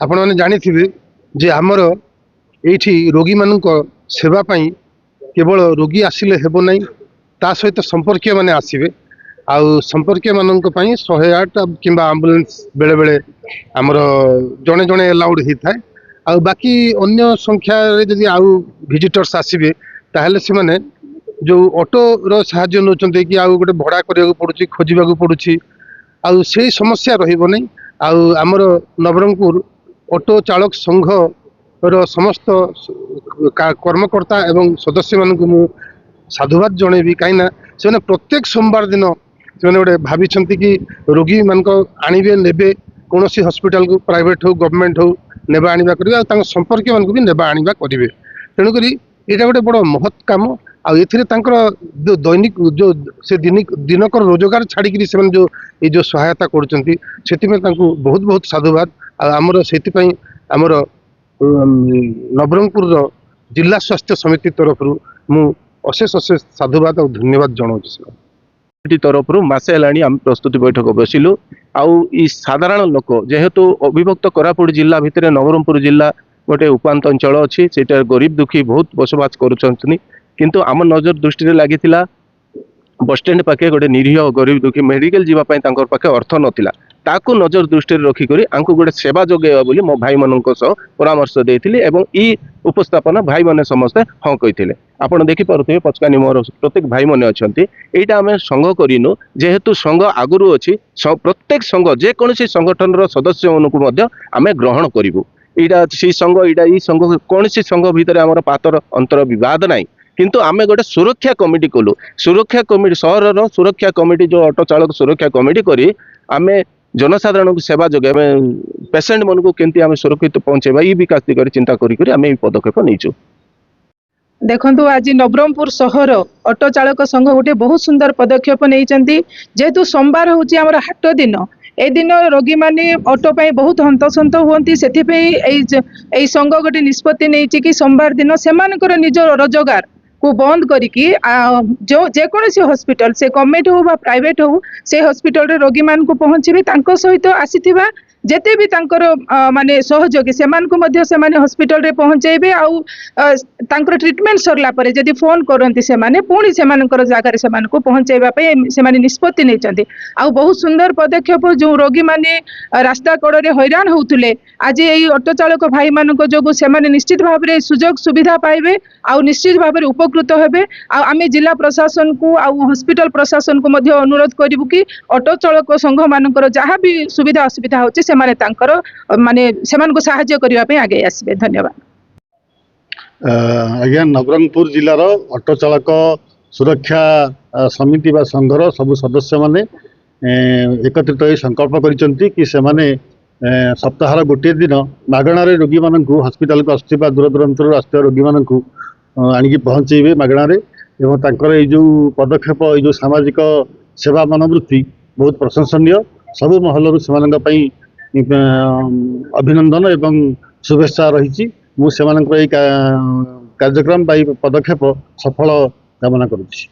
आपण मैंने जानी जे आमर ये रोगी मान सेवा केवल रोगी आसिले हेब ना ता सहित संपर्क मैंने आसवे आउ संपर्क मान 108 कि आम्बुलांस बेले बेले आमर जड़े जड़े अलाउड होता है आ बाकी अन्य संख्या जदि आउ विजिटर्स आसवे ताहले से माने जो ऑटो रो साहाय्य नौचंते कि आउ गोटे भड़ा करिया पड़ुची खोजिबा पड़ुची आउ से समस्या रहिबो नै आउ आमर नवरंगपुर ऑटो चालक संघ रो समस्त कर्मकर्ता एवं सदस्य मान को मु साधुवाद जनइबी कहीं से प्रत्येक सोमवार दिन से गोटे भावी कि रोगी मान आणवे ने कौन हॉस्पिटल को प्राइवेट हो गवर्नमेंट हो नेबा आनिबा करिवे संपर्क मान भी नेबा आनिबा करिवे तेणुक यहाँ गोटे बड़ महत् कम जो दैनिक जो से दिनकर रोजगार छाड़ी से जो ये जो सहायता करुँच बहुत बहुत साधुवाद आमर से आमर नवरंगपुर जिला स्वास्थ्य समिति तरफ मु अशेष अशेष साधुवाद और धन्यवाद जनाऊँ तरफ मसे आम प्रस्तुति बैठक बसिलु आउ साधारण लोक जेहेतु अविभक्त कोरापुट जिला भितर नवरंगपुर जिला गोटे उपात अंचल अच्छी से गरीब दुखी बहुत बसवास करुँच किंतु आम नजर दृष्टि लगी बस स्टैंड पाखे गोटे निरीह गरीब दुखी मेडिकल जीवाई पाखे अर्थ नाला ताकू नजर दृष्टि रखिक गोटे सेवा जोगे बोली मो भाई मान परामर्श देती ई उपस्थापना भाई मैंने समस्ते हाँ कही आप देखिपे पचकानी मोर प्रत्येक भाई मैंने अच्छा यहाँ आम संघ करूँ जेहेतु संघ आगुरी अच्छी प्रत्येक संघ जेकोसी संगठन सदस्य मानू आम ग्रहण करूँ यहाँ से संघ यहाँ संघ कौन संघ भितर आम पातर अंतर बद ना किंतु आम गोटे सुरक्षा कमिटी कलु सुरक्षा कमिटी सहर सुरक्षा कमिटी जो ऑटो चालक सुरक्षा कमिटी करी आम जनसाधारण को सेवा जोगे पेसेंट मन को केमती आम सुरक्षित पहुँचेबा ये विकास दिगरे चिंता करी आम पदक्षेप नहीं। देखु आज नवरंगपुर सहर ऑटो चालक संघ गोटे बहुत सुंदर पदक्षेप नहीं जेहेतु सोमवार हूँ आम हाट दिन ए दिन रोगी माने ऑटो पाई बहुत हंतसंत हुंती से संघ गोटे निष्पत्ति नहीं कि सोमवार दिन से निज रोजगार को बंद करिकी जो जेकोसी हॉस्पिटल से गवर्नमेंट हो बा प्राइवेट हो से हॉस्पिटल रे रोगी मान को पहुँचे सहित आसीथिबा जेते भी माने सहयोगी से हॉस्पिटल रे पहुँचेबे आउ ट्रीटमेंट सरला परे जदि फोन करती से पुणी से जगार से पहुँचेबा से निष्पत्ति नहीं आउ बहुत सुंदर पदक्षेप जो रोगी माने रास्ता कड़े हैरान होते आज यही ऑटो चालक भाई मान जो से निश्चित भाव में सुजोग सुविधा पाइबे आउ निश्चित भाव में उपकृत हेबे आम जिला प्रशासन को आउ हॉस्पिटल प्रशासन को अनुरोध करूँ कि ऑटो चालक संघ मान जहाँ भी सुविधा असुविधा होची माने साहाय्य करने आगे आसबे। धन्यवाद। आज्ञा नवरंगपुर जिलार ऑटो चालक सुरक्षा समिति बा संघर सबु सदस्य माने एकत्रित हो संकल्प करिसंती कि से माने सप्ताहर गोटे दिन मागणार रोगी मान हॉस्पिटल को आसुवा दूर दूरांतर आस रोगी मान आणिकी पहुँचे मागणार जो पदक्षेप जो सामाजिक सेवा मनोवृत्ति बहुत प्रशंसनीय सबु महलर से अभिनंदन एवं शुभेच्छा रही कार्यक्रम पदक्षेप सफल कामना करुच्ची।